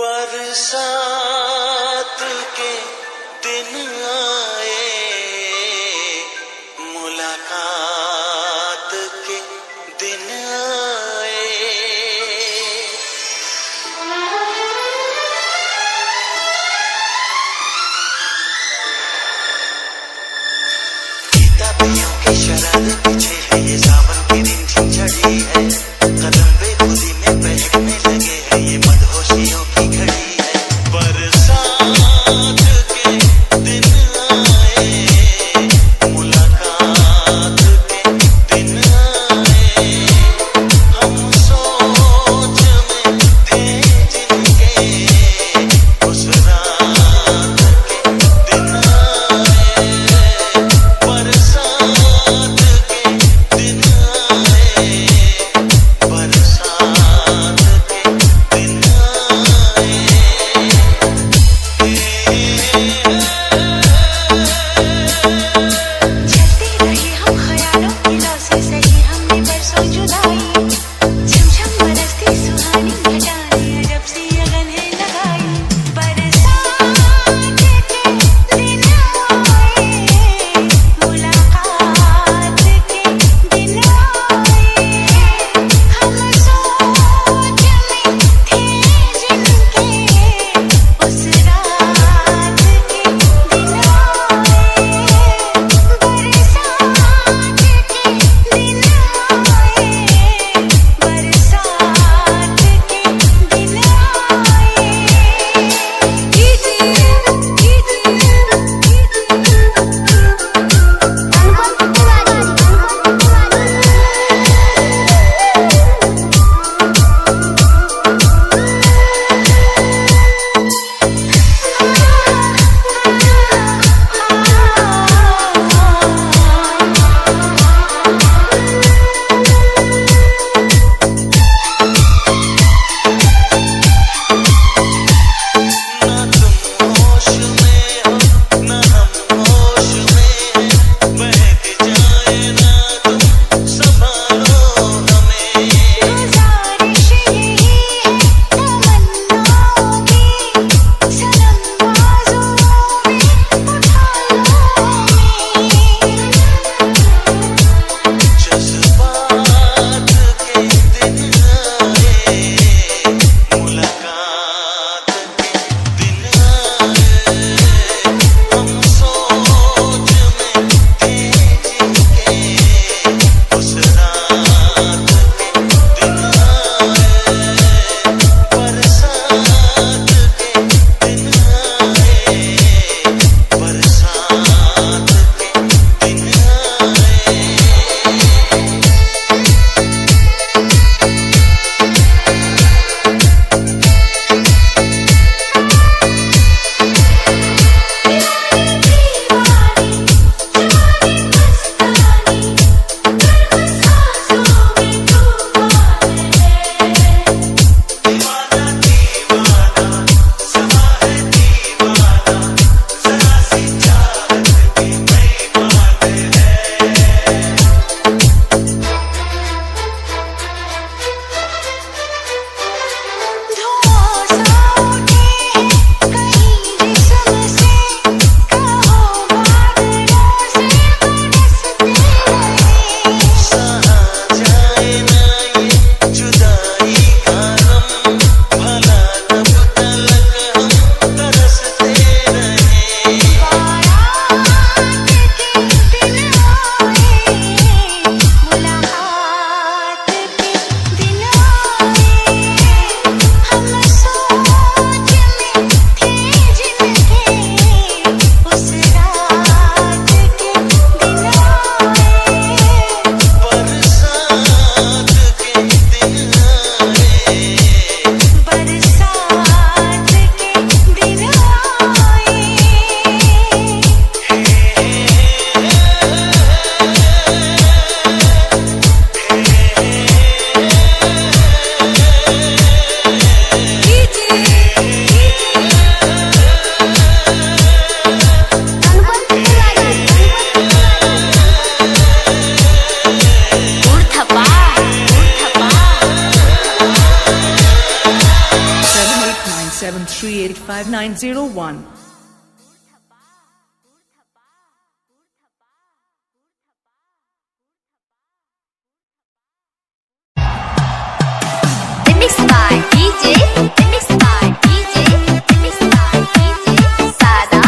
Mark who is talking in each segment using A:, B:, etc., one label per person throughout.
A: बरसात के दिन आए, मुलाकात के दिन आए। किताबियों की शराब पीछे है, ये सावन की रिमझिम झड़ी है। कदम बेखुदी में बहकने लगे हैं, ये मदहोशियों की घड़ी है।
B: 985901.
C: Remix by DJ Sada.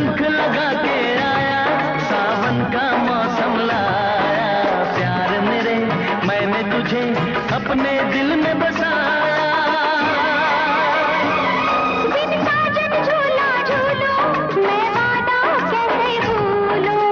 B: पंख लगा के आया, सावन का मौसम लाया। प्यार मेरे मैंने तुझे अपने दिल में बसाया।
D: बिन साजन झूला झूलो, मैं वादा कैसे भूलूं।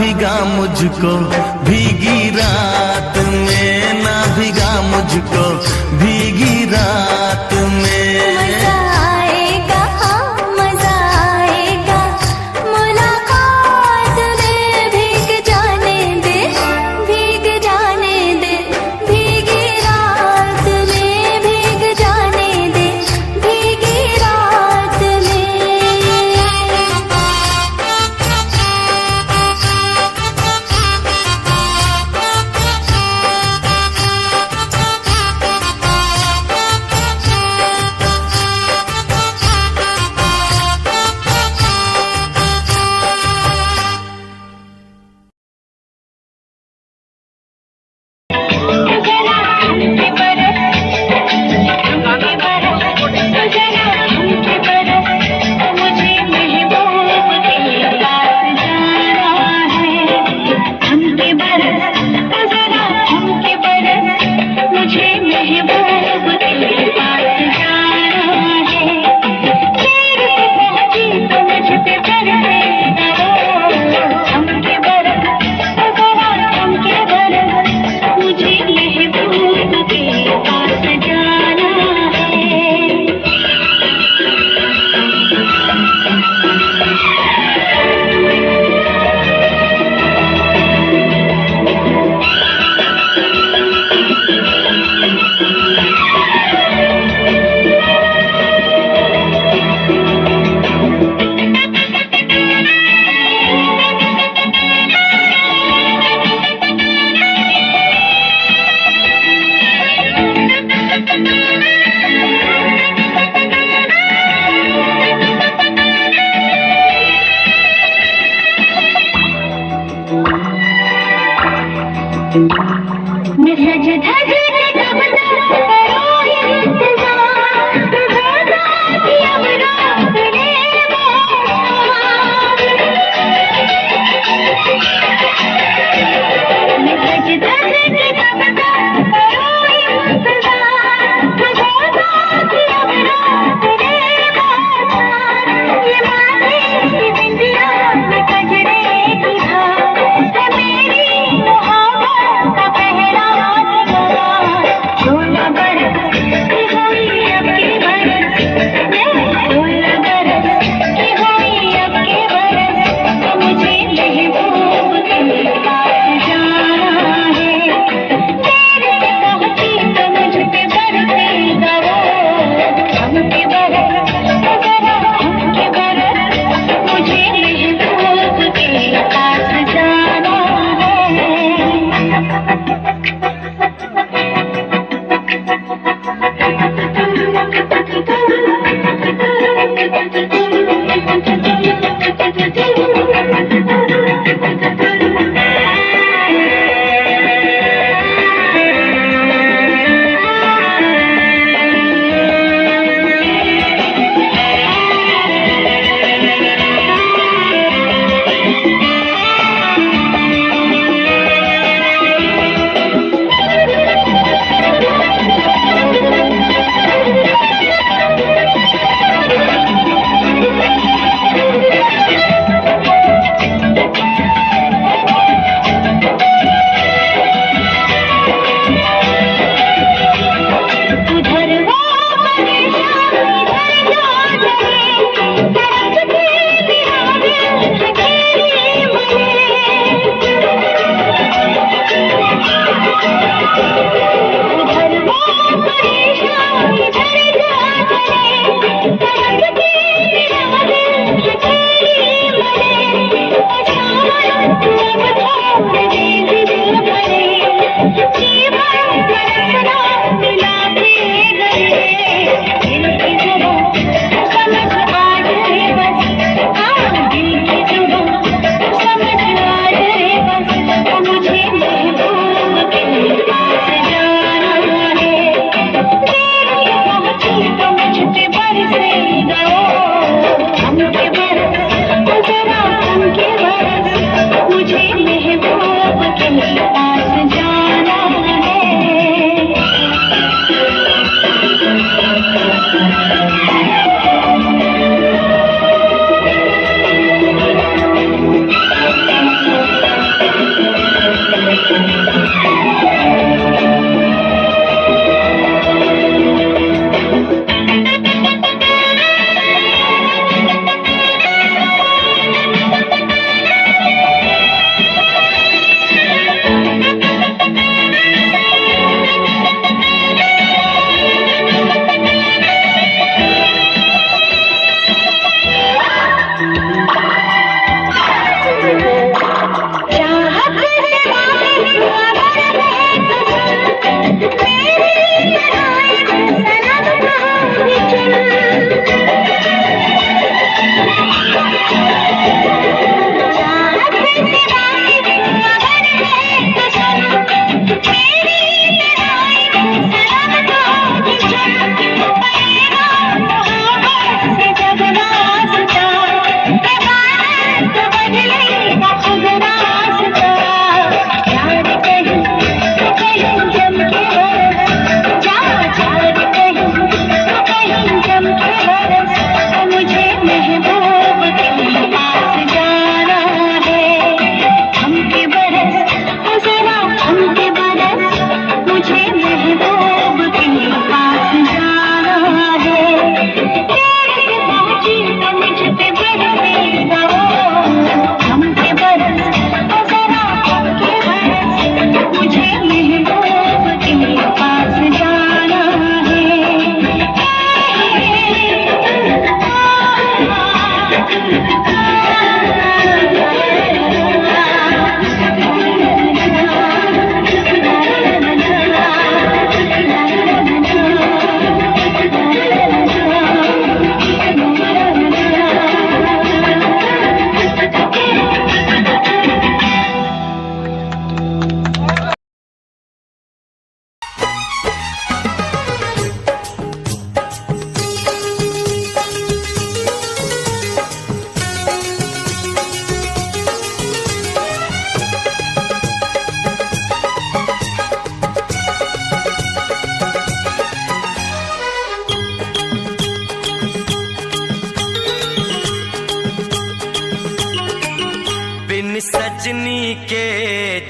B: भिगा मुझको भीगी रात में, ना भिगा मुझको भीगी रात में।
D: मजा आएगा, हाँ मजा आएगा, मुलाकात में भीग जाने दे, भीग जाने दे, भीगी रात में भीग जाने दे, भीगी रात में। मैं सज धज के कब तक करूं इंतजार, ज़रा कि अब रात ले मैं सज धज के कब तक करूं इंतजार, ज़रा कि अब रात ले ये माने की बिंदिया में कजरे की धार है मेरी मोहब्बत का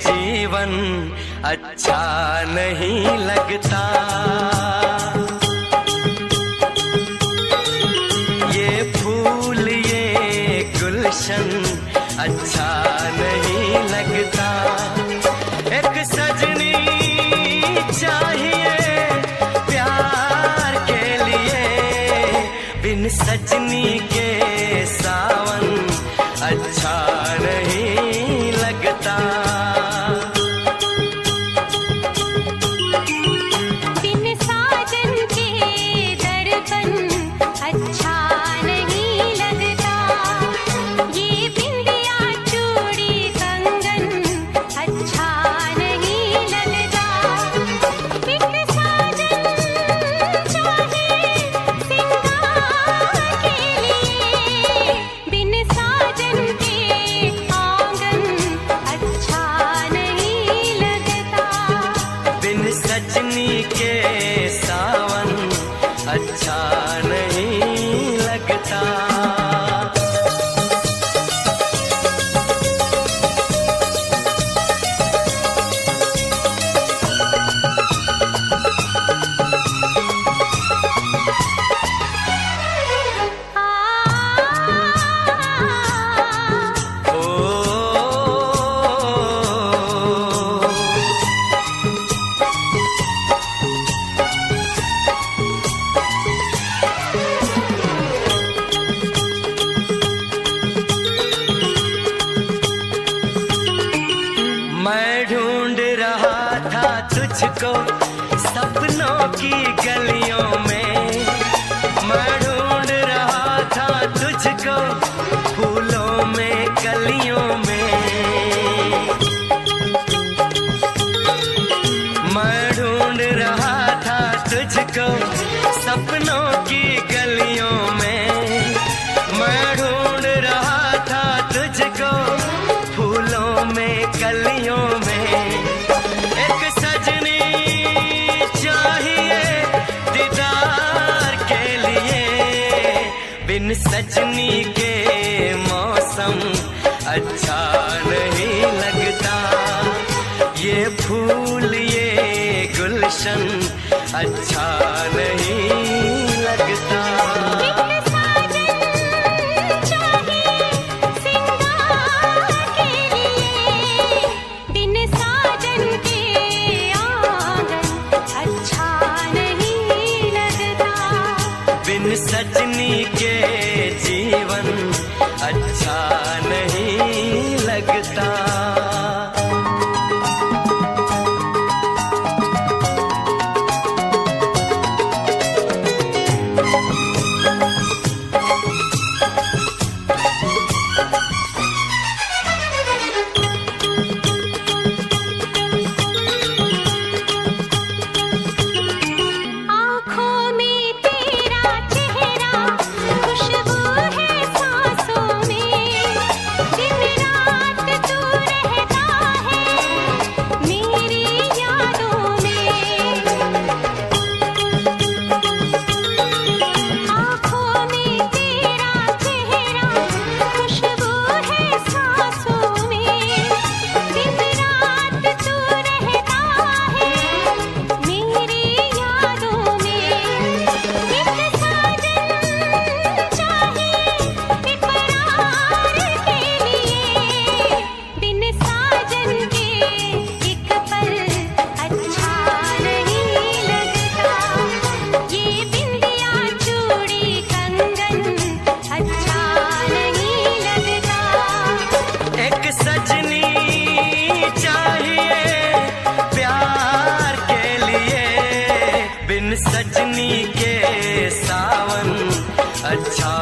A: जीवन अच्छा नहीं लगता। ये फूल ये गुलशन अच्छा नहीं लगता। एक सजनी चाहिए प्यार के लिए, बिन सजनी के सावन अच्छा नहीं लगता।
D: बिन साजन के दर्पण अच्छा नहीं लगता। ये बिंदिया चूड़ी कंगन अच्छा नहीं लगता। एक साजन चाहिए सिंगार के लिए, बिन साजन के आंगन अच्छा नहीं लगता।
A: बिन सजनी के सावन अच्छा नहीं लगता। मैं ढूंढ रहा था तुझको सपनों की गलियों में। मैं ढूंढ रहा था तुझको फूलों में कलियों में। मैं ढूंढ रहा था तुझको सपनों की गलियों में। मैं ढूंढ रहा था तुझको फूलों में कलियों में। एक सजनी चाहिए दीदार के लिए, बिन सजनी के मौसम अच्छा नहीं लगता। ये फूल ये गुलशन अच्छा नहीं लगता।
D: बिन साजन के आंगन अच्छा नहीं लगता।
A: बिन सजनी के जीवन अच्छा नहीं लगता।
D: आँखों में तेरा चेहरा, खुशबू है सांसों में। दिन रात तू रहता है मेरी यादों में। आँखों में तेरा चेहरा, खुशबू है सांसों में। दिन रात तू रहता है मेरी यादों में। एक साजन चाहिए इकरार के लिए, बिन साजन के एक पल अच्छा नहीं लगता। ये बिंदिया चूड़ी कंगन अच्छा नहीं लगता।
A: एक सजनी चाहिए प्यार के लिए, बिन सजनी के सावन अच्छा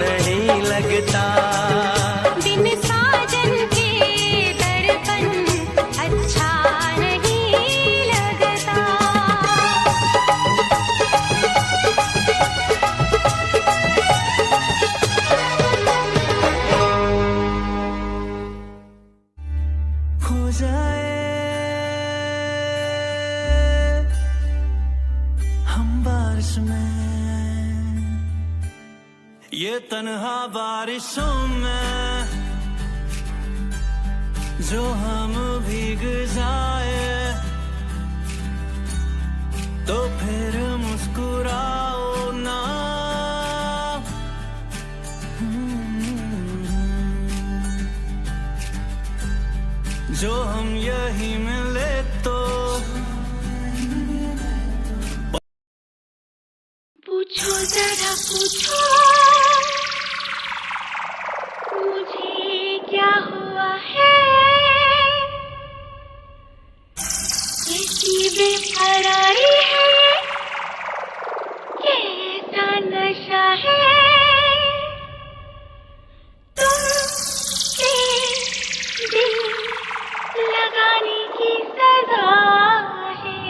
A: नहीं लगता।
D: बिन साजन के दर्पण अच्छा नहीं लगता।
A: हो जाए हम बारिश में, ये तन्हा बारिशों में जो हम भीग जाए तो फिर मुस्कुराओ ना। जो हम यही मिले तो
D: पूछो जरा पूछो मुझे क्या हुआ है, कैसी बेकरारी है, कैसा नशा है, तुमसे दिल लगाने की सजा है,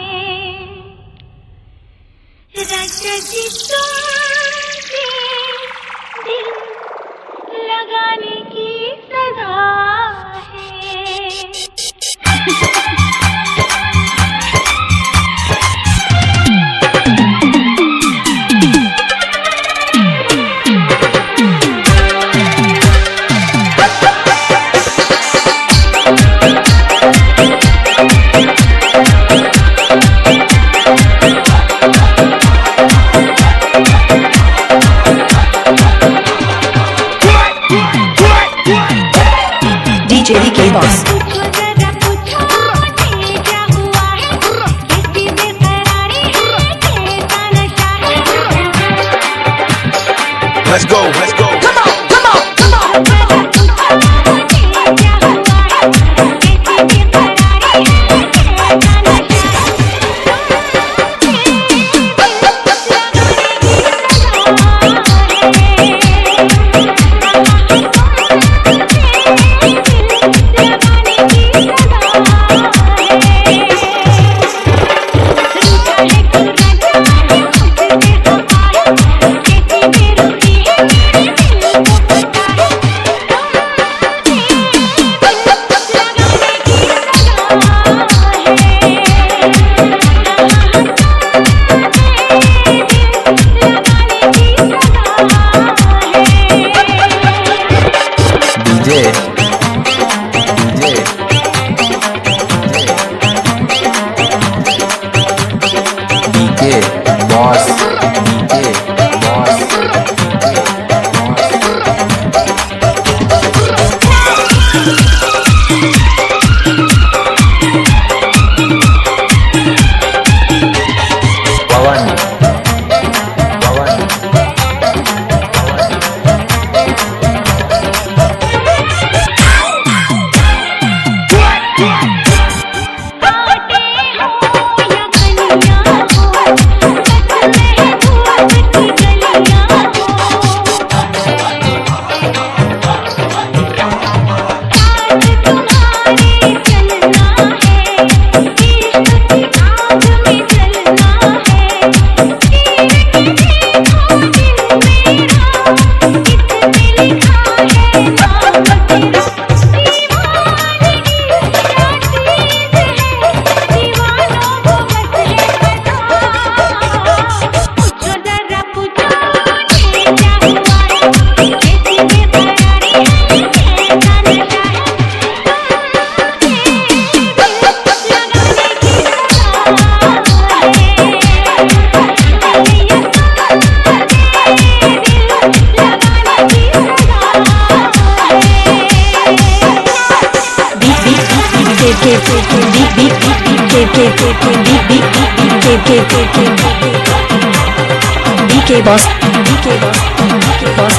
D: राजा जी तुमसे दिल लगाने की सजा है।
C: DJ DK Boss.
A: Let's go, let's go.
C: Come on, come on, come on, come on. DK Boss, DK Boss, DK Boss.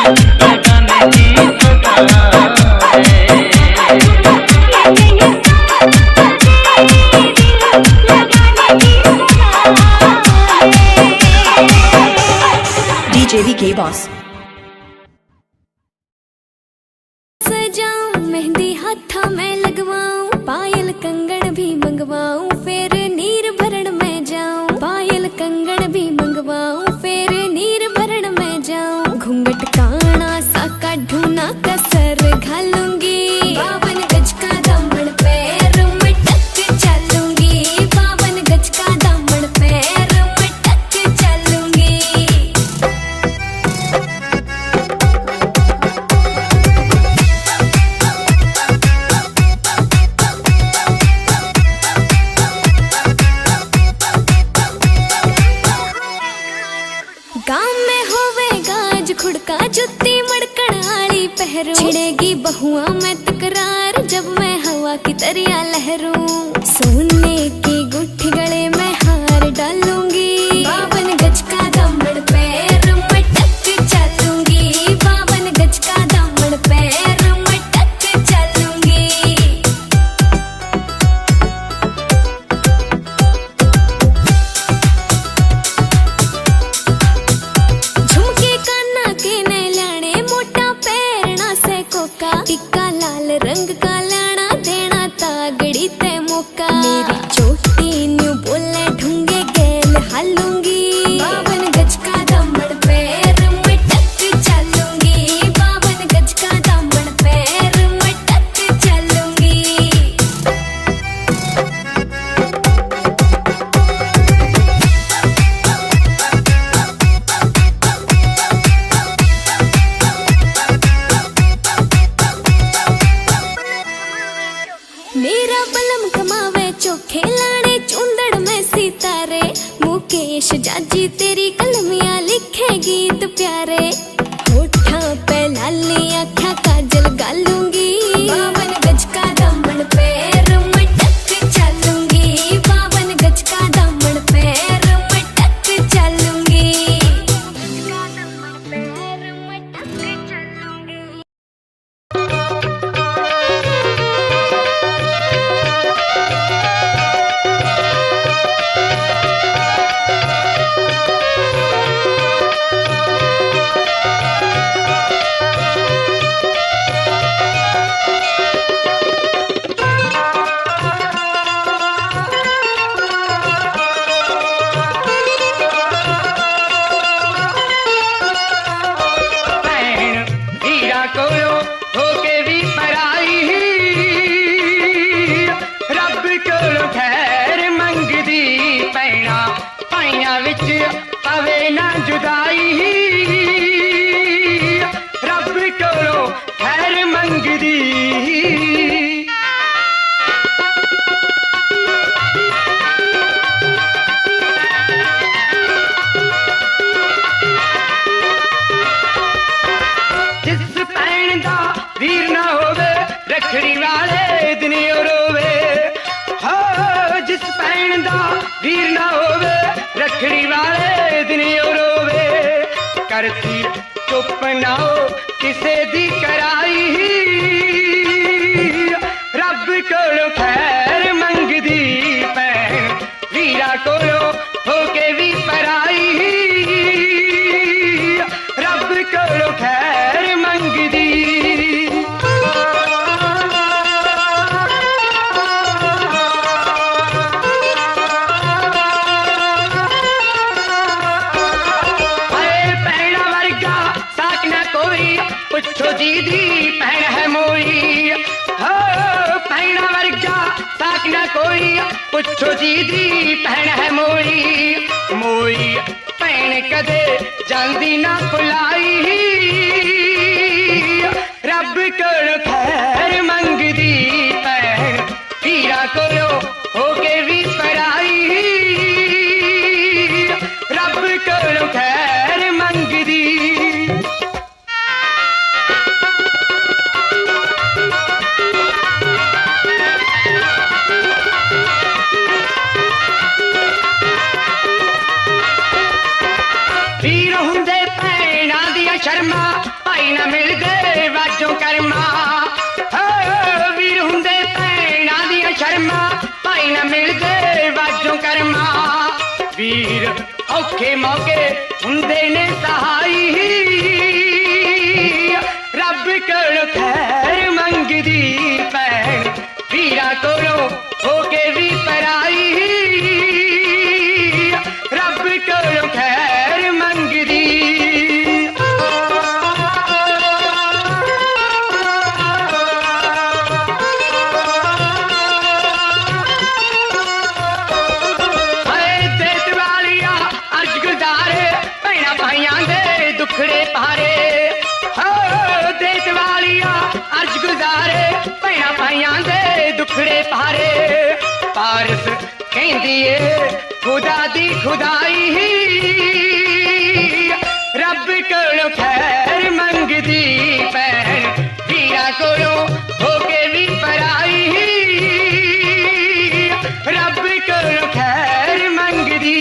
B: लगाने की तो कहाँ है।
E: DJ VK Boss.
D: सजाऊं मेहंदी हाथा में लगवाऊं, पायल कंगन भी मंगवाऊं, फिर नीर भरण में जाऊं। पायल कंगन भी मंगवाऊं, फिर नीर भरण में जाऊं। घूंघट काना सा काढूं कसर घालूंगी, 52 गज का दामन पैर में टक चलूंगी। 52 गज का दामन पैर में टक चलूंगी। गाँव में होवे गाज खुड़का, जुत्ती मड़कण आली पहरू। छिड़ेगी बहुआ में तकरार, जब मैं हवा की तरिया लहरूं। सोने की गुट्ठी गले में हार डालूंगी, 52 गज का दामन पैर में टक चलूंगी। 52 गज का दामन पैर में टक चलूंगी। झुमके काना के ने लाने, मोटा पैरना से कोका। टिक्का लाल रंग का लाना, देना तागड़ी ते मौका। मेरी चोटी न्यू बोले ढूंगे गेल हालूंगी, 52 गज का दामन पैर में टक चलूंगी। 52 गज का दामन पैर में टक चलूंगी। मेरा बलम कमावे चोखे लाने, चुंदड़ में सितारे। मुकेश जाजी तेरी कलमियां लिखे गीत प्यारे। होठा पे लाली आँखा काजल गालूंगी, 52 गज का दामन पैर में टक चलूंगी। 52 गज का दामन पैर में टक चलूंगी।
B: हीरा कोलो होके भी पराई, रब कोलो खैर मंगदी। पैना पाइया विच पवे ना जुदाई, रब कोलो खैर मंगदी। जिस भैन दा वीर ना होवे, रखड़ी वाले दिन ओ रोवे। हो जिस भैन दा वीर ना होवे, रखड़ी वाले दिन ओ रोवे। करती चुप ना हो किसे दी कराई, रब कोलो खैर मंगदी। भैन वीरा कोलो होके भी पराई, रब कोलो खैर मंगदी। हाय भैना वर्गा साक ना कोई, पुछो जी दी भैन है मोई। हो भैना वर्गा साक ना कोई, पुछो जी दी भैन है मोई। मोई भैन कदे जांदी ना भुलाई, रब कोलो खैर मंगदी। भैन हीरा कोलो होके भी पराई, रब कोलो खैर मंगदी। वीर हुंदे भैना दिया शर्मा, औखे मौके हुंदे ने सहाई रब कोलों खैर मंगदी भैन वीरा कोलों होके भी पराई रब कोलों खैर मंगदी दुखड़े पारे हो देश वालिया अर्ज गुजारे भैया भाइयां दे दुखड़े पारे पारस कहंदी ए खुदा दी खुदाई रब कोलों खैर मंगदी भैन वीरा कोलों होके भी पराई रब कोलों खैर मंगदी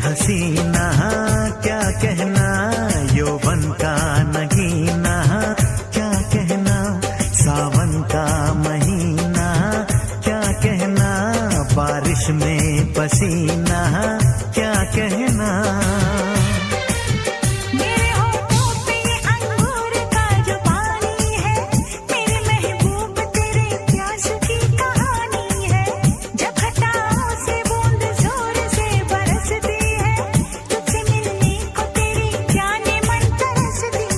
A: हसीना क्या कहना यौवन का नगीना क्या कहना सावन का महीना क्या कहना बारिश में पसीना क्या कहना
D: तुझसे मिलने को तेरी जाने मन तरसती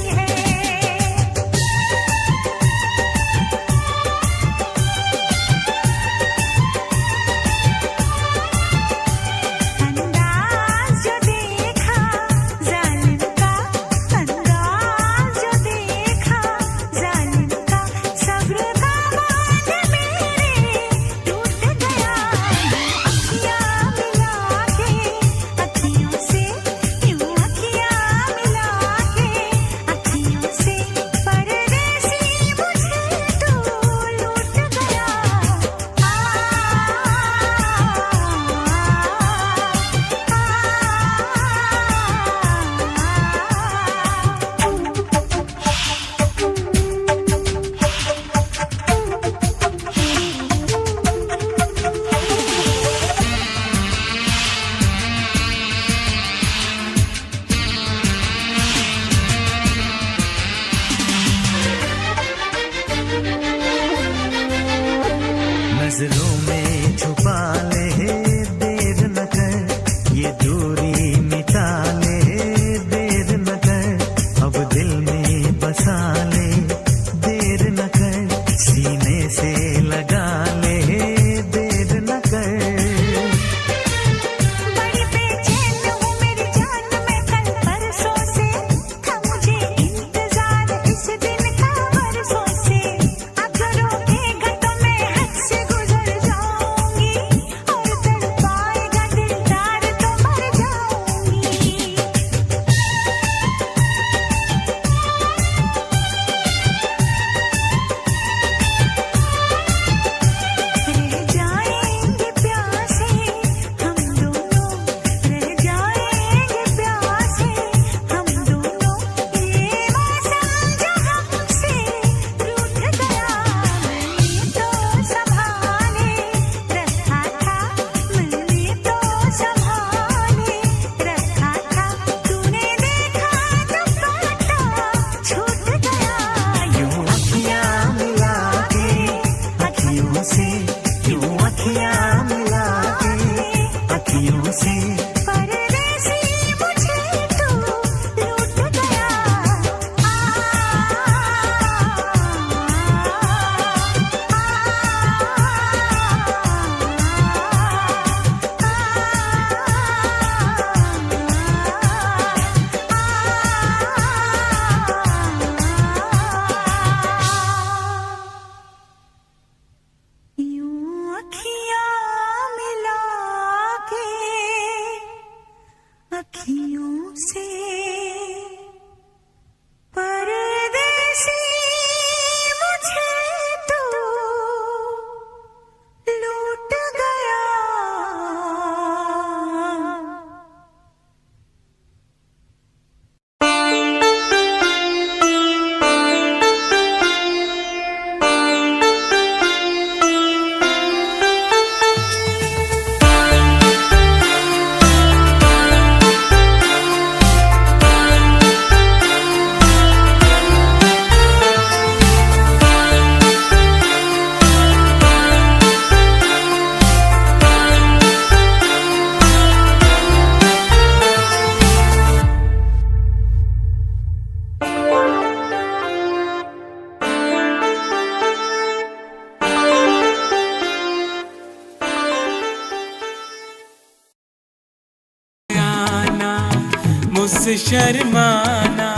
E: मुझसे शर्माना,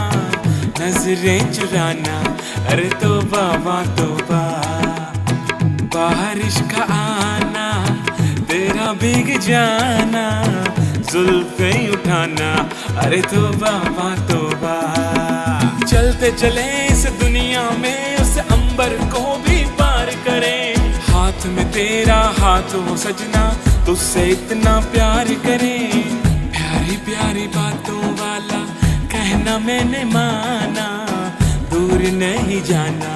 E: नजरें चुराना, अरे तौबा तौबा। बारिश का आना, तेरा भीग जाना, जुल्फें उठाना, अरे तौबा तौबा। चलते चले इस दुनिया में उस अंबर को भी पार करें, हाथ में तेरा हाथ हो सजना, तुझसे इतना प्यार करें। प्यारी प्यारी बातों वाला कहना मैंने माना, दूर नहीं जाना,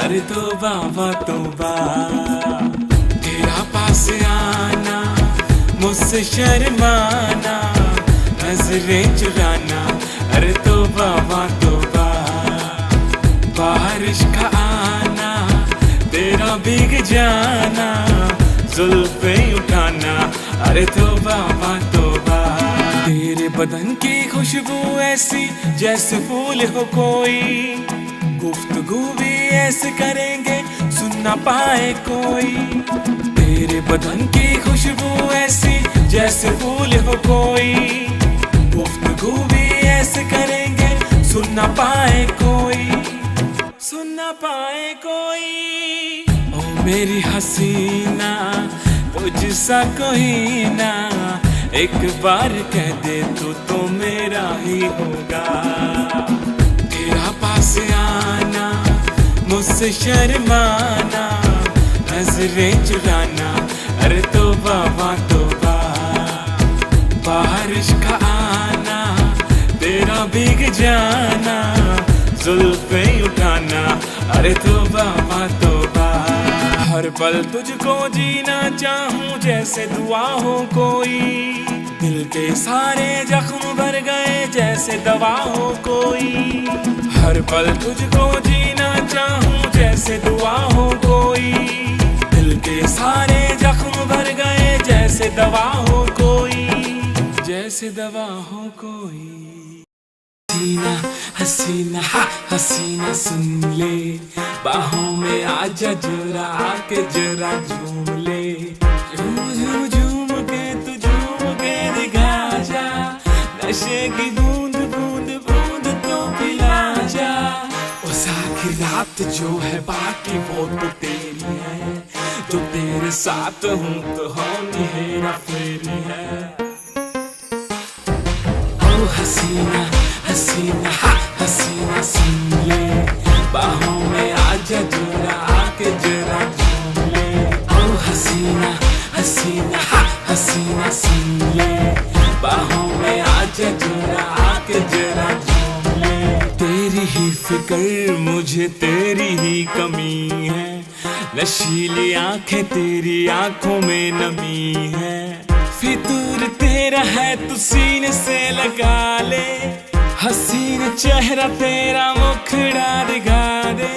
E: अरे तौबा तौबा। तेरा पास आना, मुझसे शर्माना, नजरें चुराना, अरे तौबा तौबा। बारिश का आना, तेरा भीग जाना, जुल्फें उठाना, अरे तौबा तौबा। तेरे बदन की खुशबू ऐसी जैसे फूल हो कोई, गुफ्तगू भी ऐसे करेंगे सुन ना पाए कोई। तेरे बदन की खुशबू ऐसी जैसे फूल हो कोई, गुफ्तगू भी ऐसे करेंगे सुन ना पाए कोई, सुन ना पाए कोई। ओ मेरी हसीना, तुझसा कोई ना, एक बार कह दे तो मेरा ही होगा। तेरा पास आना, मुझसे शर्माना, नजरें चुराना, अरे तौबा तौबा। बारिश का आना, तेरा भीग जाना, जुल्फें उठाना, अरे तौबा तौबा। हर पल तुझको जीना चाहूं जैसे दुआ हो कोई, दिल के सारे जख्म भर गए जैसे दवा हो कोई। हर पल तुझको जीना चाहूं जैसे दुआ हो कोई, दिल के सारे जख्म भर गए जैसे दवा हो कोई, जैसे दवा हो कोई। हसीना हसीना हसीना सुन ले, बाहों में आजा जरा आके जरा झूम ले। झूम झूम झूम के तू झूम के दिखा जा, नशे की बूंद बूंद बूंद तो पिला जा। उस आखिर रात जो है बाकी वो तो तेरी है, जो तेरे साथ हूँ तो होनी हेरा फेरी है। ओ हसीना हसीना हसीना सुन ले, बाहों में आजा जरा आके जरा झूम ले। ओ हसीना हसीना हसीना सुन ले, बाहों में आजा जरा आके जरा झूम ले। तेरी ही फिक्र मुझे तेरी ही कमी है, नशीली आंखें तेरी आंखों में नमी है। फितूर तेरा है तू सीने से लगा ले, हसीन चेहरा तेरा मुखड़ा दिखा दे।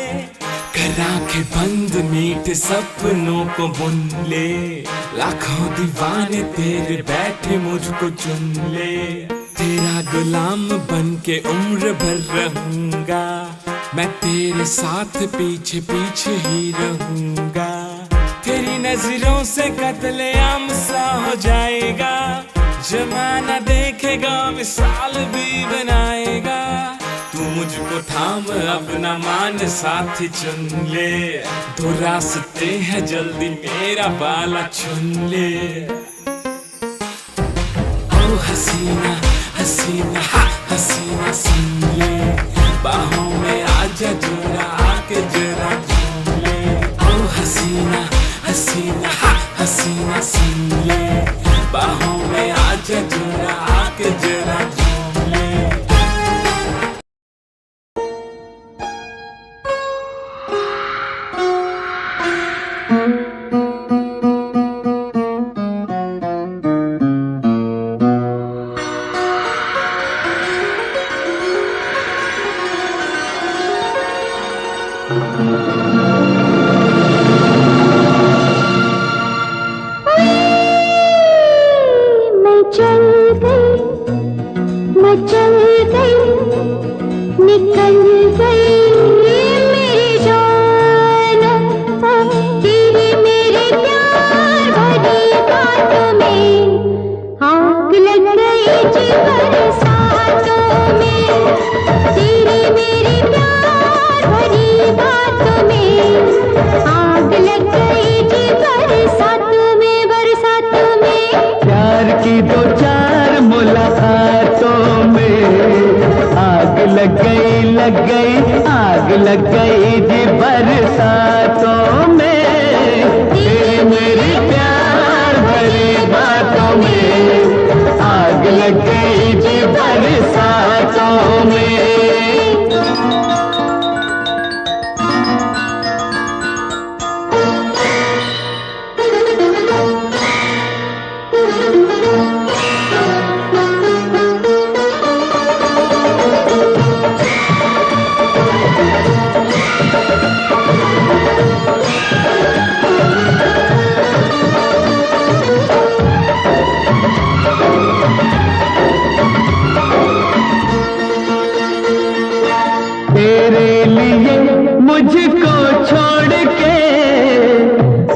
E: कर आंखें बंद मीठे सपनों को बुन ले, लाखों दीवाने तेरे बैठे मुझको चुन ले। तेरा गुलाम बन के उम्र भर रहूंगा, मैं तेरे साथ पीछे पीछे ही रहूंगा। तेरी नजरों से कत्लेआम सा हो जाएगा, जमाना देखेगा मिसाल भी बनाएगा। तू मुझको थाम अपना मान साथी चुन ले, दो रास्ते हैं जल्दी मेरा बाला चुन ले। ओ हसीना हसीना हसीना सुन ले, बाहों में आजा जरा आके जरा झूम ले। ओ हसीना हसीना हसीना सुन ले, बाहों में आजा जरा आके जरा झूम ले।
D: आग लग गई जी बरसातों
F: लग गई आग लग गई जी बरसातों में, तेरी मेरी प्यार भरी बातों में आग लग गई जी बरसातों में। तेरे लिए मुझको छोड़ के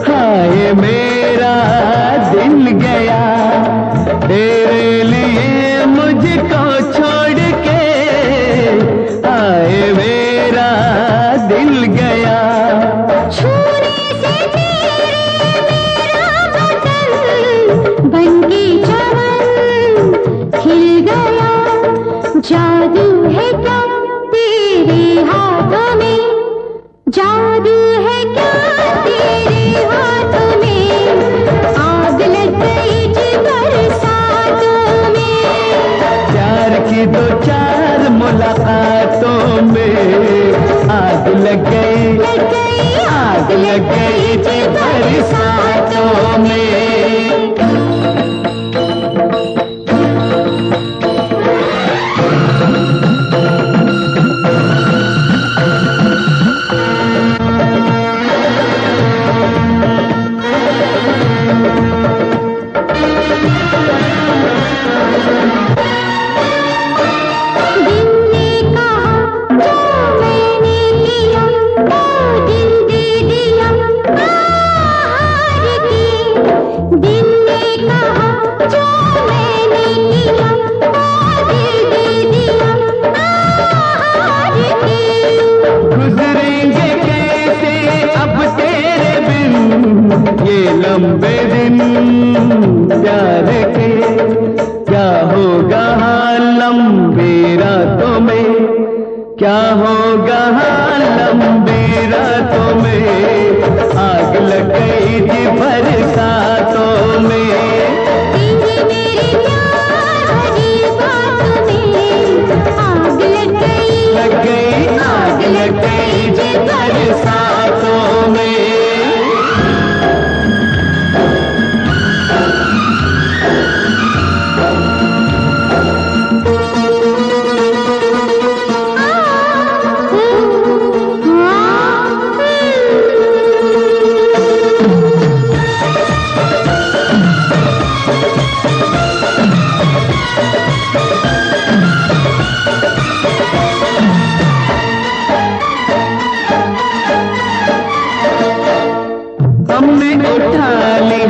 F: हाय मेरा दिल गया, तेरे लिए मुझको छोड़ के हाय मेरा दिल गया।
D: छूने से तेरे मेरा बदन बनके चमन खिल गया, जादू है क्या तेरे हाथों में, जादू है क्या तेरे हाथों में, आग लग गई जी बरसातों में।
F: प्यार की दो चार मुलाकातों में आग लग गई आग लग गई जी बरसातों में। गुजरेंगे कैसे अब तेरे बिन ये लंबे दिन प्यार के, क्या होगा लंबी रातों में, क्या होगा लंबी रातों में आग लग गई जी बरसातों में।
D: तेरी मेरी प्यार भरी बातों में आग लग गई
F: आग लग गई जी बरसातों में। हमने उठा ली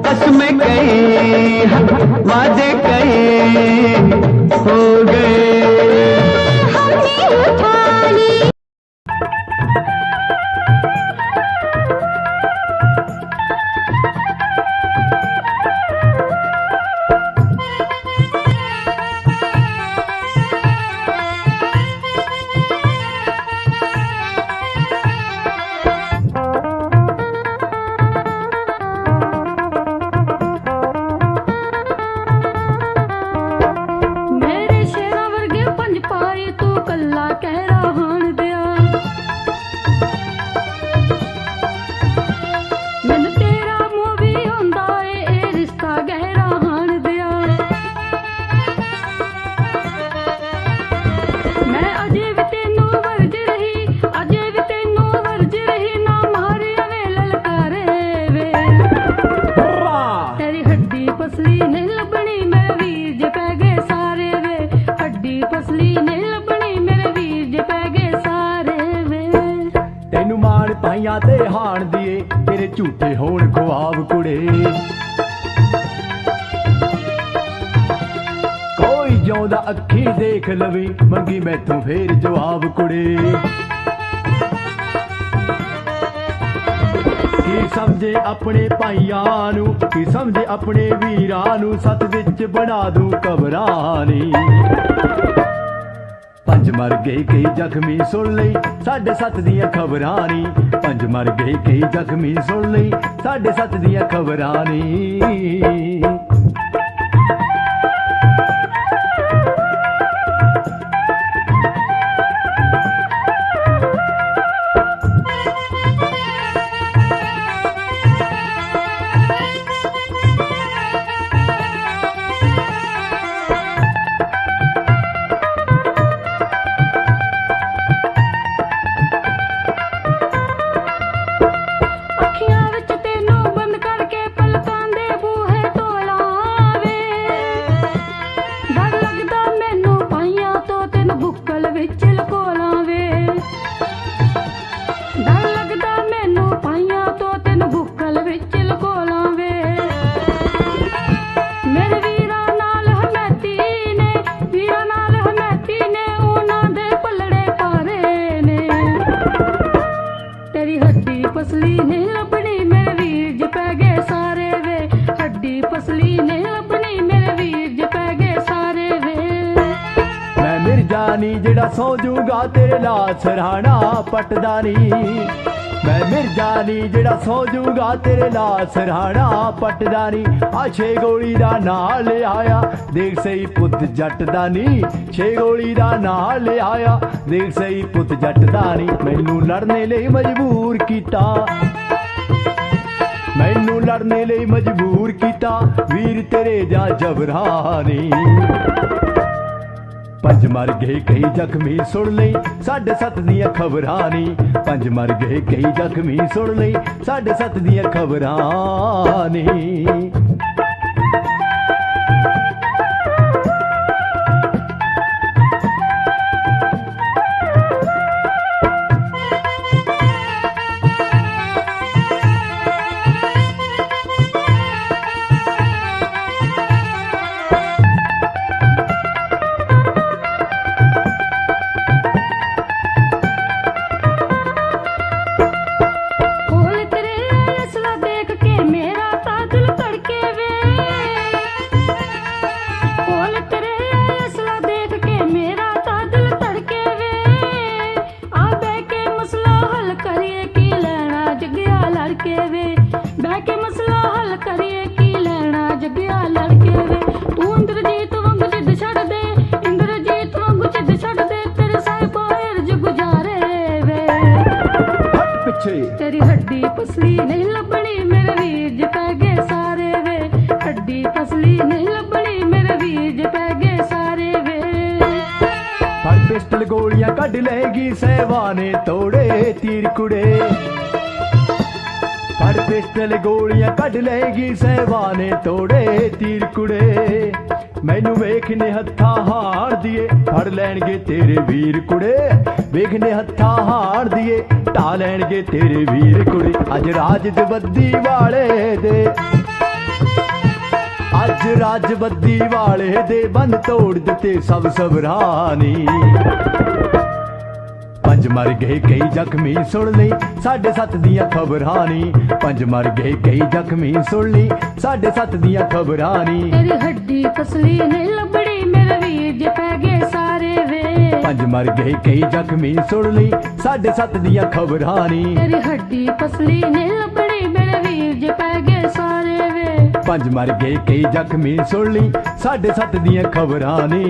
F: कसमें कई वादे कई हो गए,
D: हमने उठा ली।
C: मेरे शेरा वर्गे पंज पाए तू कल्ला कह रहान दिया, मैनू तेरा मोह भी होंदा ए रिश्ता गहरा हान दिया। मैं अजे भी तेनू वर्ज रही, अजे भी तेनू वर्ज रही, ना मारे वे ललकारे वे, तेरी हड्डी पसली नहीं लबनी मेरे वीर जे पै गए सारे वे, हड्डी पसली नहीं लबनी मेरे वीर जे पै गए सारे वे।
G: तेनू माण पाइया ते हाण दिए तेरे झूठे होण ख्वाब कुड़े, कोई जिਉਂਦਾ ਅੱਖੀ देख लवी मंगी मैथों फेर जवाब कुड़े। की समझे अपने भाइयां नू, की समझे अपने वीरां नू, सत विच बना दूं कबरां नी। पंज पंज मर गए कई जख्मी सुन लई साढ़े सत्त दियां खबरां नी पंज मर गए कई जख्मी सुन लई साढ़े सत्त दियां खबरां नी जेड़ा सौ जूगा तेरे लाल सराहना पटदा नी मैं मिर्जा नी जेड़ा सौ जूगा तेरे लाल सराहना पटदा नी आ छे गोली दा नाल ले आया देख सही पुत जट दा नी छे गोली दा नाल ले आया देख सही पुत जट दा नी मैनू लड़ने लई मजबूर कीता मैनू लड़ने लई मजबूर कीता वीर तेरे जा जबरानी पंज मर गए कई जख्मी सुन लई साढ़े सत्त दियां खबरां नी पंज मर गए कई जख्मी सुन लई साढ़े सत्त दियां खबरां नी
C: तेरी हड्डी पसली नहीं लभनी मेरे वीर ज पै गए सारे वे हड्डी पसली नहीं लभनी मेरे वीर ज पै गए सारे वे
G: पर पिस्टल गोलियां कढ लेगी सहवाने तोड़े तीर कुड़े पर पिस्टल गोलियां कढ लेगी सहवाने तोड़े तीर कुड़े मैनू वेखने हत्था हार दिए फड़ लैणगे तेरे वीर कुड़े वेखने हत्था हार दिए ढा लैणगे तेरे वीर कुड़े अज राजबद्दी वाले दे अज राजबद्दी वाले दे बंद तोड़ दिते सब सबरानी पंज मर गए कई जख्मी सुन लई साढ़े सत्त दियां खबरां नी पंज मर गए कई जख्मी सुन लई साढ़े सत्त दियां खबरां नी
C: तेरी हड्डी पसली नहीं लभनी मेरे वीर ज पै गए सारे वे
G: पंज मर गए कई जख्मी सुन लई साढ़े सत्त दियां खबरां नी
C: तेरी हड्डी पसली नहीं लभनी मेरे वीर ज पै गए सारे वे
G: पंज मर गए कई जख्मी सुन लई साढ़े सत्त दियां खबरां नी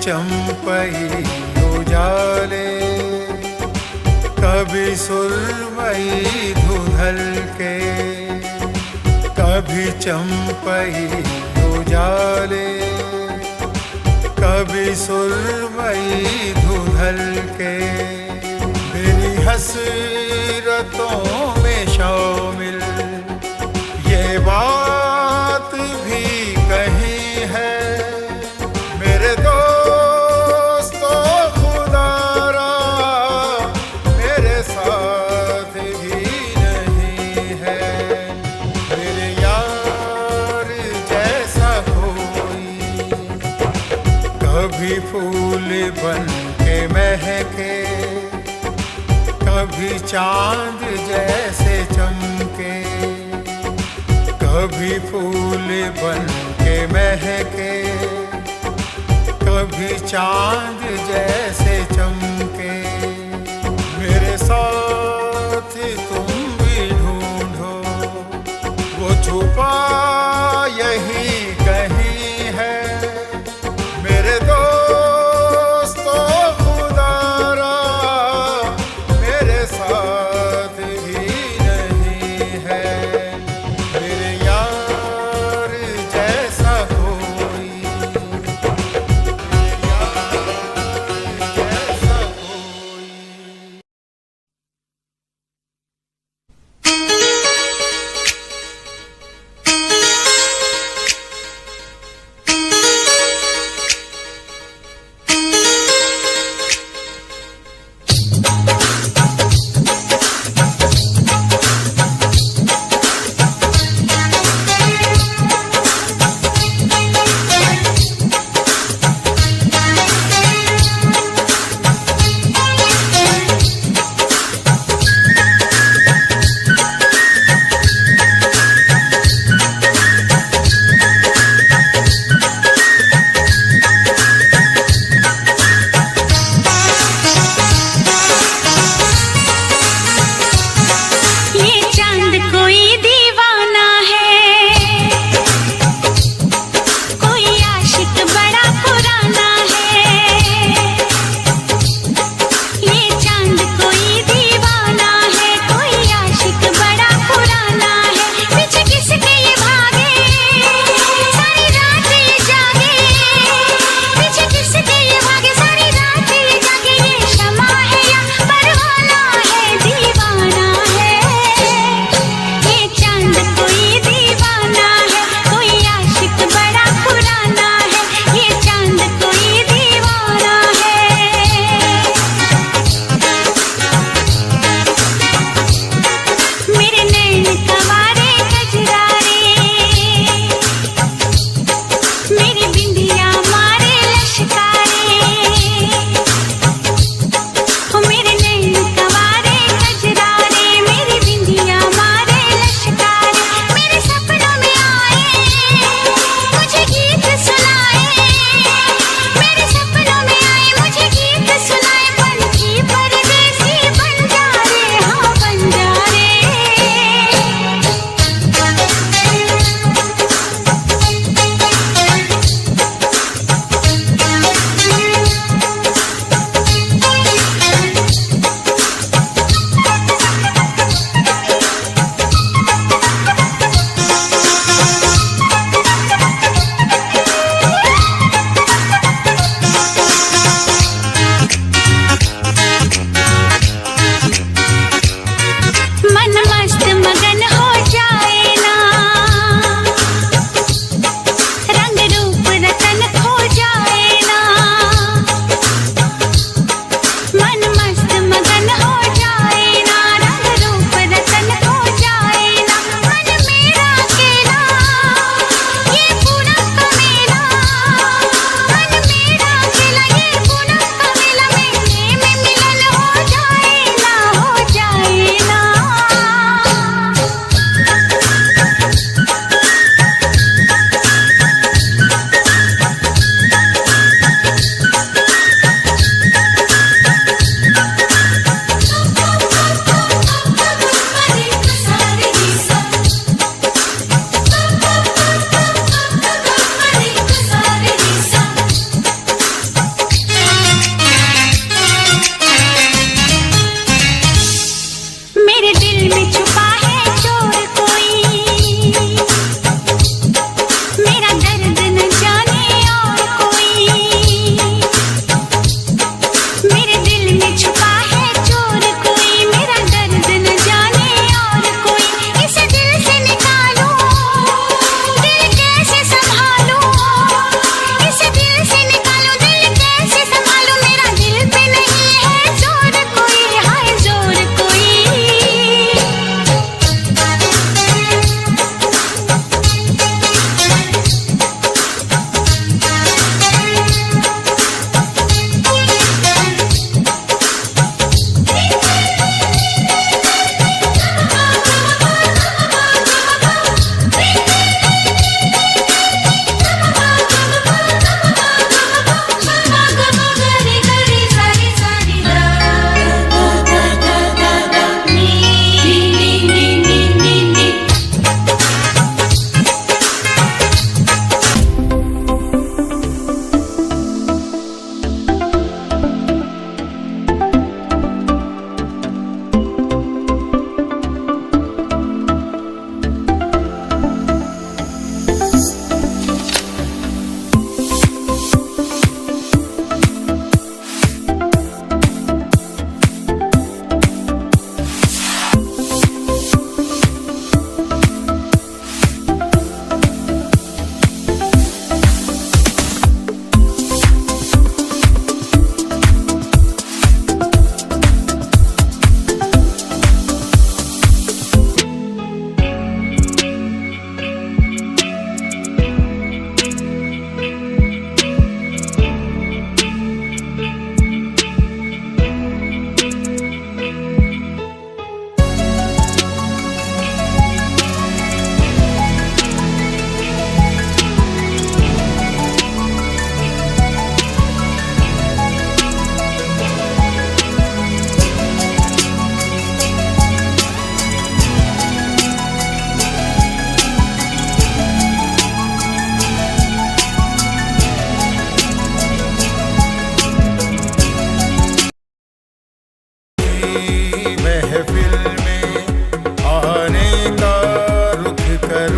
H: चंपई उजाले कभी सुरमई धुंधल के कभी चंपई उजाले कभी सुरमई धुंधल के मेरी हसरतों में शामिल फूल बन के महके, कभी चांद जैसे चमके। कभी फूल बन के महके, कभी चांद जैसे चमके। मेरे साथ तुम भी ढूंढो, वो छुपा यही कहीं है। मेरे दोस्तों खुदारा मेरे साथ भी नहीं है। मेरे यार जैसा कोई, मेरे यार जैसा कोई।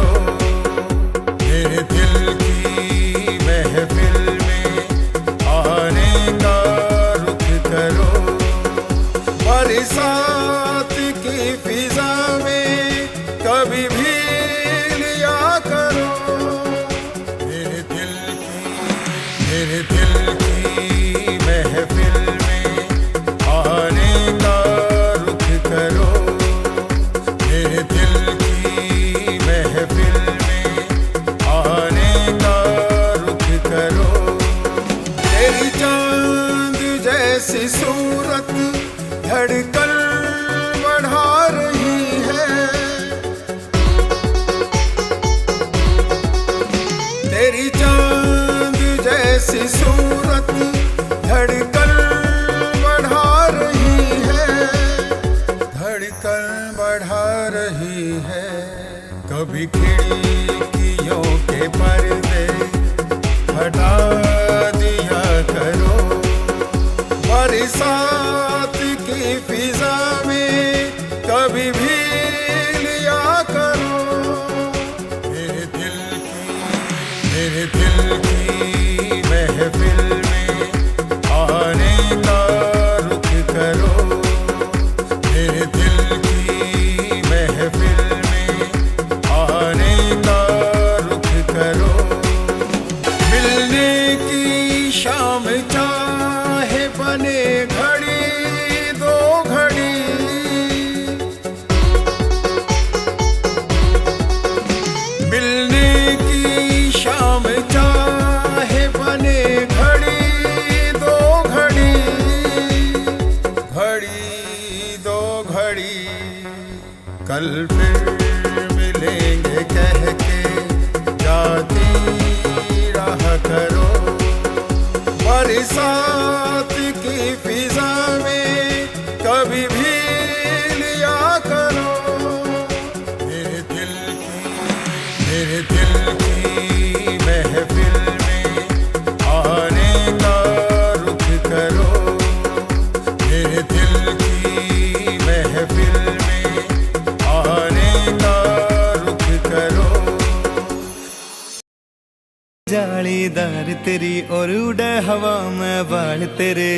H: करो, मेरे दिल की महफिल में आने का रुख करो, बरसात की फिजा में कभी भी लिया करो, मेरे दिल की महफिल में आने का रुख करो, मेरे दिल की महफिल में आने का रुख करो, तेरी चांद जैसी सूरत धड़कन बढ़ा रही है, तेरी चांद जैसी सूरत धड़कन बढ़ा रही है, धड़कन बढ़ा रही है, कभी खिड़कियों के पर्दे हटा दिया करो, बरसात की फिजा में कभी भी लिया करो, मेरे दिल की महफिल में आने का रुख करो, मेरे दिल की महफिल में आने का रुख करो, मिलने की शाम चाहे बने घड़ी दो घड़ी, मिलने की शाम चाहे बने घड़ी दो घड़ी, घड़ी दो घड़ी, कल फिर मिलेंगे कह के जाती रहा करो, बरसात की फिजा में कभी भी लिया करो, मेरे दिल की महफिल में आने का रुख करो, मेरे दिल की महफिल में आने का रुख करो,
I: जालीदार तेरी और उड़े हवा में बाल तेरे,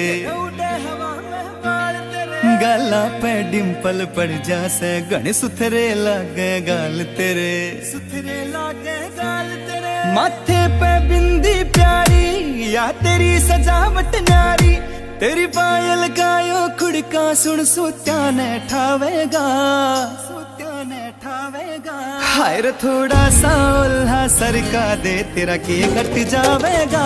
I: गाला पे डिम्पल पड़ जासे गण सुथरे लागे गाल तेरे, सुथरे लागे गाल तेरे, माथे पे बिंदी प्यारी या तेरी सजावट न्यारी, तेरी पायल गायो खुड़का सुन सोत्या ने ठावेगा, सोत्या ने ठावेगा, हाय रे थोड़ा सा उल्हा सरका दे तेरा के घट जावेगा,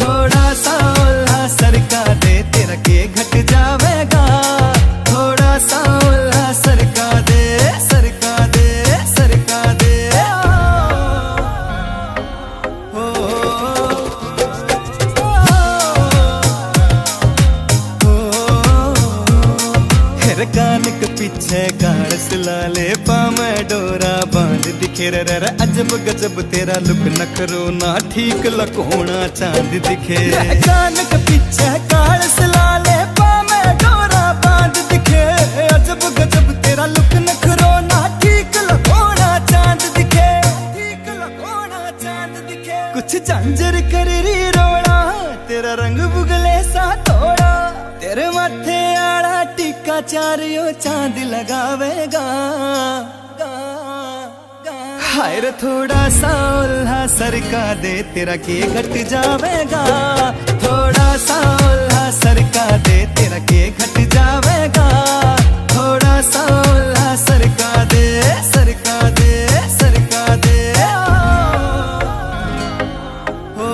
I: थोड़ा सा उल्हा सरका दे तेरा के घट जावेगा, थोड़ा सा उल्हा सरका दे, सरका दे, सरका दे, ओ, हेर कान के पीछे गाड़ सिलाले पामे डोरा बांध दिखे रे अजब गजब तेरा लुक नखरो ना ठीक लकोना चांद दिखे, कान के पीछे गाड़ सिलाले पामे डोरा बांध दिखे, अजब गजब तेरा लुक नखरो ना ठीक लकोना चांद दिखे, ठीक लकोना चांद दिखे, कुछ झांझर कर री रोड़ा तेरा रंग बुगले सा थोड़ा, तेरे माथे आड़ा टीका चारियो चांद लगावेगा, हाय रे थोड़ा सा उल्हा सरका दे तेरा के घट जावेगा, थोड़ा सा उल्हा सरका दे तेरा के घट जावेगा, थोड़ा सा उल्हा सरका दे, सरका दे, सरका दे, ओ,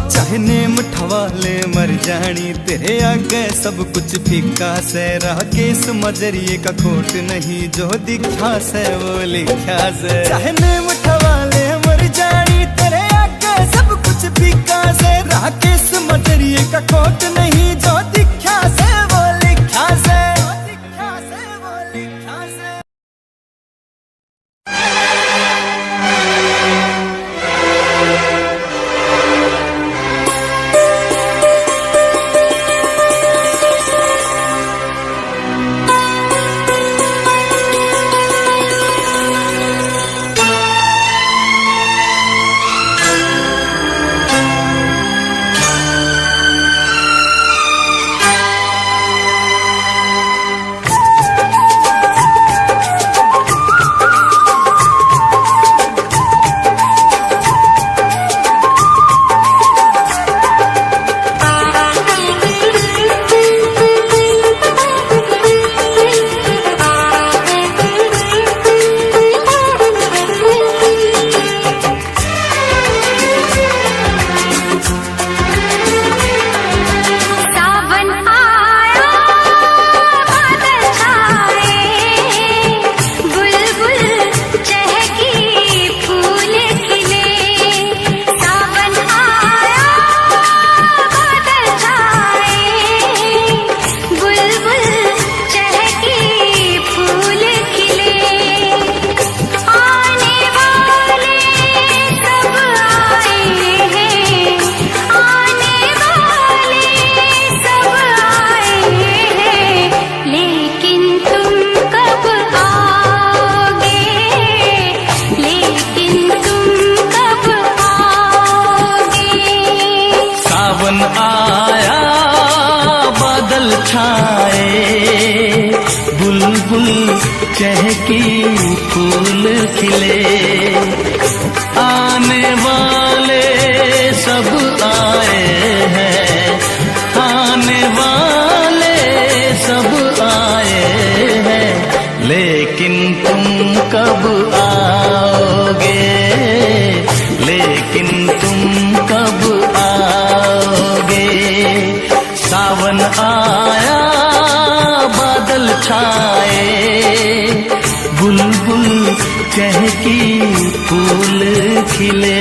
I: चाहे नेम ठवाले मर जानी तेरे आगे सब कुछ फीका से, रह के इस मजरिए का खोट नहीं जो दिखा से वो लिखा से, चाहे नेम ठवाले मर जानी तेरे आगे सब कुछ फीका से, रह के इस मजरिए का खोट नहीं जो दिखा से वो लिखा से, दिखा से वो लिखा से। आए, बुलबुल चहकी फूल खिले। आने वाले सब आए हैं, आने वाले सब आए हैं, लेकिन तुम कब आओगे, लेकिन तुम कब आओगे। सावन आया बादल छाए, बुलबुल चहकी फूल खिले।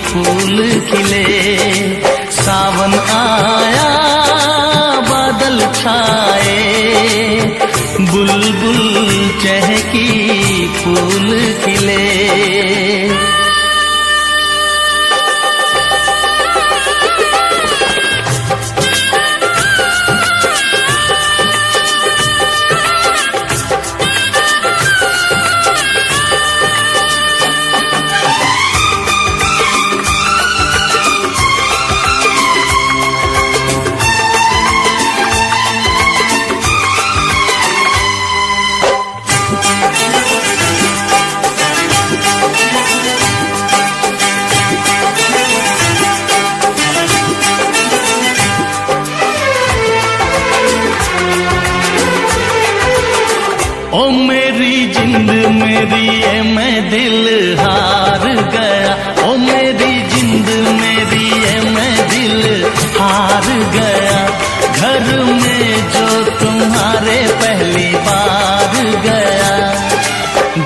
I: फूल खिले। सावन आया बादल छाए, बुलबुल चहकी फूल खिले। ओ मेरी जिंद मेरी ये मैं दिल हार गया, ओ मेरी जिंद मेरी ये मैं दिल हार गया। घर में जो तुम्हारे पहली बार गया,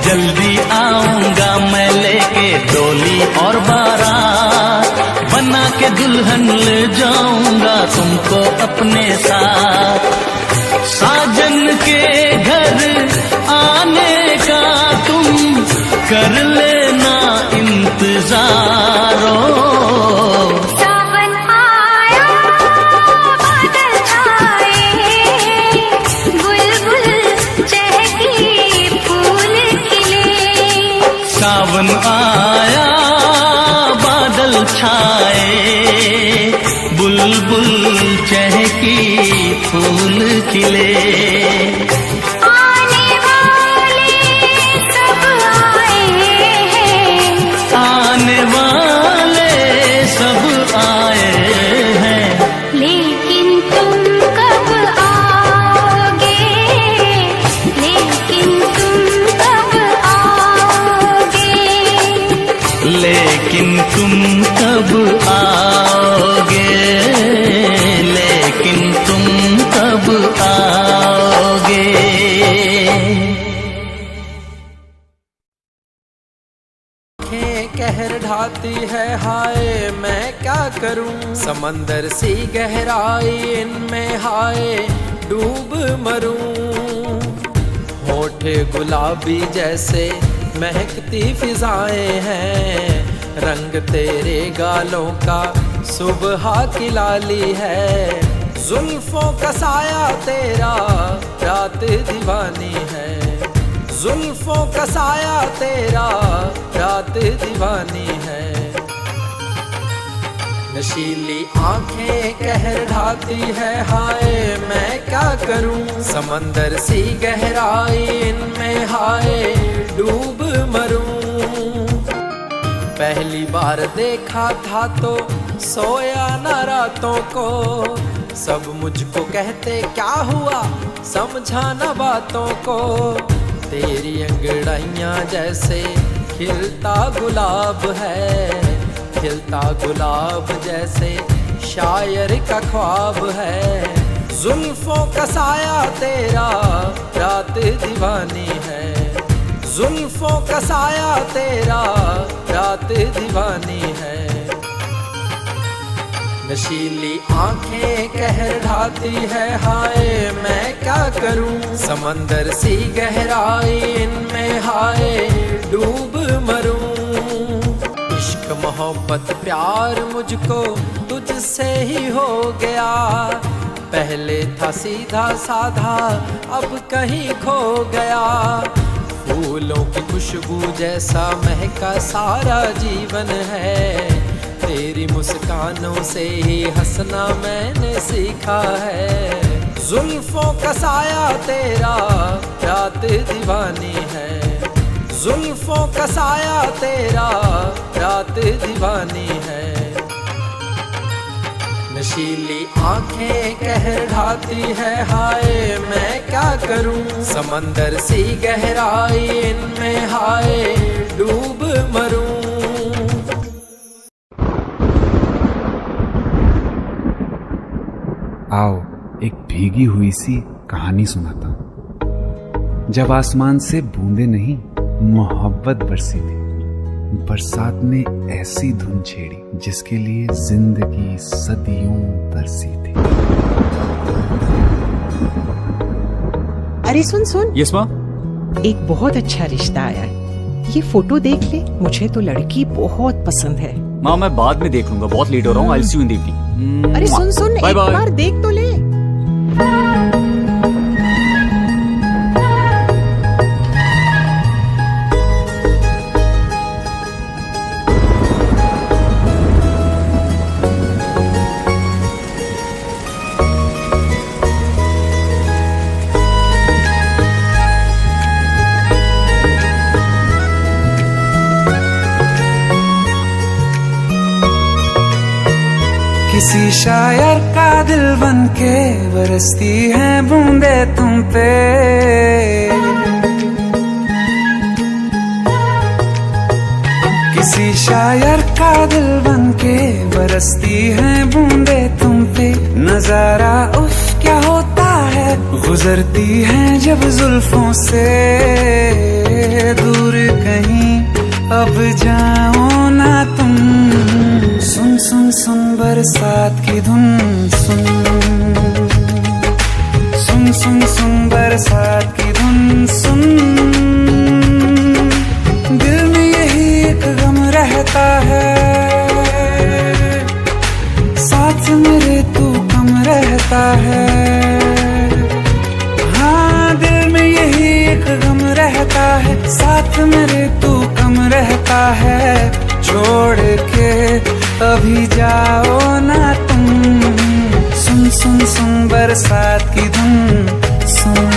I: जल्दी आऊंगा मैं लेके डोली और बारात, बना के दुल्हन ले जाऊंगा तुमको अपने साथ। साजन के घर आने का तुम कर लेना इंतजारो।
D: सावन आया बादल छाए, बुलबुल चहकी फूल खिले।
I: सावन आया बादल छाए, बुलबुल चहकी फूल खिले।
D: आने वाले सब आए हैं,
I: आने वाले सब आए हैं,
D: लेकिन तुम कब आओगे, लेकिन तुम कब आओगे,
I: लेकिन तुम कब आओगे, लेकिन तुम कब आओगे।
J: कहर ढाती है हाय मैं क्या करूं, समंदर सी गहराई इनमें हाय डूब मरूं। होठे गुलाबी जैसे महकती फिजाएं हैं, रंग तेरे गालों का सुबह की लाली है। जुल्फों का साया तेरा रात दीवानी है, जुल्फों का साया तेरा रात दीवानी है। नशीली आंखें कहर ढाती है हाय मैं क्या करूं, समंदर सी गहराई इनमें हाय डूब मरूं। पहली बार देखा था तो सोया न रातों को, सब मुझको कहते क्या हुआ समझा न बातों को। तेरी अंगड़ाइयां जैसे खिलता गुलाब है, खिलता गुलाब जैसे शायर का ख्वाब है। जुल्फों का साया तेरा रात दीवानी है, जुल्फों का साया तेरा रात दीवानी है। नशीली आंखें कहर ढाती है हाय मैं क्या करूं, समंदर सी गहराई इनमें हाय डूब मरूं। इश्क मोहब्बत प्यार मुझको तुझसे ही हो गया, पहले था सीधा साधा अब कहीं खो गया। फूलों की खुशबू जैसा महका सारा जीवन है, तेरी मुस्कानों से ही हंसना मैंने सीखा है। जुल्फों का साया तेरा रात दीवानी है, जुल्फों का साया तेरा रात दीवानी है। नशीली आंखें कहर ढाती है हाय मैं क्या करूं, समंदर सी गहराई इनमें हाय डूब मरूं।
K: आओ एक भीगी हुई सी कहानी सुनाता हूं। जब आसमान से बूंदे नहीं मोहब्बत बरसी थी, बरसात ने ऐसी धुन छेड़ी जिसके लिए जिंदगी सदियों तरसी थी।
L: अरे सुन सुन।
K: यस माँ।
L: एक बहुत अच्छा रिश्ता आया है, ये फोटो देख ले, मुझे तो लड़की बहुत पसंद है।
K: माँ मैं बाद में देख लूंगा, बहुत लेट हो रहा हूँ। आई सी यू इन द इवनिंग।
L: अरे सुन सुन, एक बार देख तो ले।
I: किसी शायर का दिल बनके बरसती है बूंदे तुम पे, किसी शायर का दिल बनके बरसती है बूंदे तुम पे। नजारा उफ क्या होता है, गुजरती है जब जुल्फों से दूर कहीं अब जाओ ना तुम। सुन सुन सुन बरसात की धुन सुन, सुन सुन सुन बरसात की धुन सुन। दिल में यही एक गम रहता है, साथ मेरे तू कम रहता है। हाँ दिल में यही एक गम रहता है, साथ मेरे तू कम रहता है। छोड़ के अभी जाओ ना तुम, सुन सुन सुन बरसात की धुन सुन।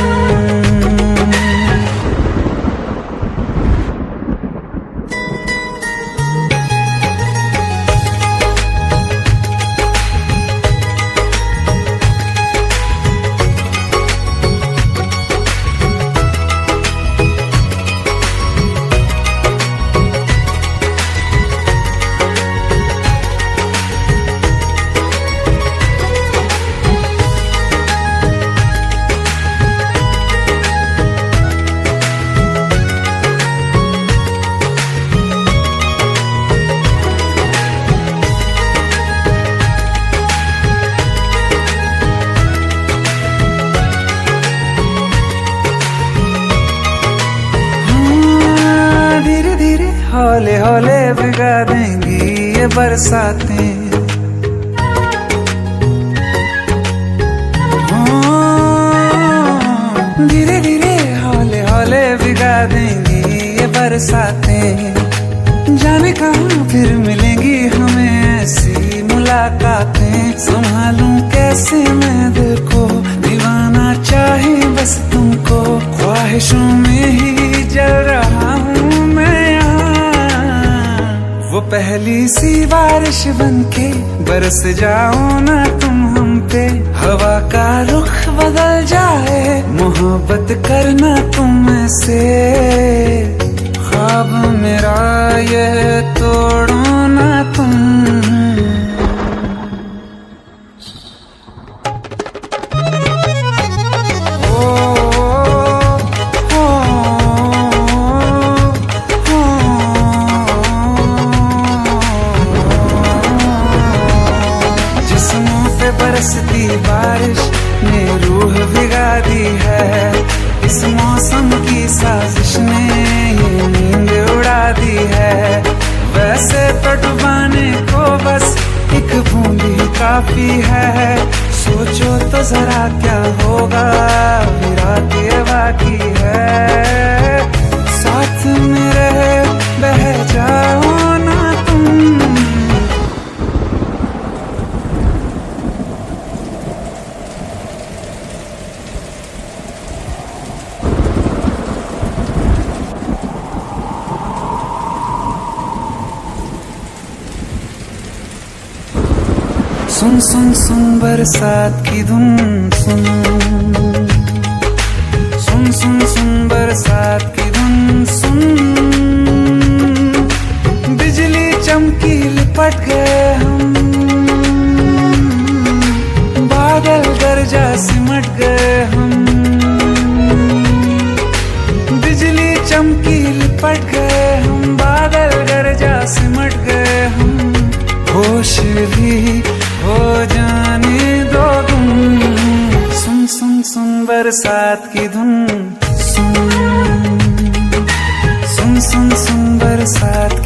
I: हौले हौले भिगा देंगी ये बरसातें, धीरे धीरे हौले हौले भिगा देंगी ये बरसातें। जाने कहाँ फिर मिलेंगी हमें ऐसी मुलाकातें। मुलाकातें संभालूं कैसे मैं दिल को, दीवाना चाहे बस तुमको, ख्वाहिशों में ही जल रहा हूँ मैं यहाँ। वो पहली सी बारिश बनके बरस जाओ ना तुम हम पे, हवा का रुख बदल जाए, मोहब्बत करना तुम से, ख्वाब मेरा ये तोड़ो ना तुम। बरसती बारिश ने रूह भिगा दी है, इस मौसम की साजिश ने ये नींद उड़ा दी है। वैसे तो डुबाने को बस एक बूंद ही काफी है, सोचो तो जरा क्या होगा रात ये बाकी है, साथ मेरे बह जाओ ना तुम। सुन सुन सुन बरसात की धुन सुन, सुन सुन सुन बरसात की धुन सुन, बिजली चमकी लिपट गए हम, बादल गरजा सिमट गए हम, बिजली चमकी लिपट गए हम, बादल गरजा सिमट गए हम, होश भी हो जाने दो तुम। सुन सुन सुन बरसात की धुन सुन, सुन सुन सुन बरसात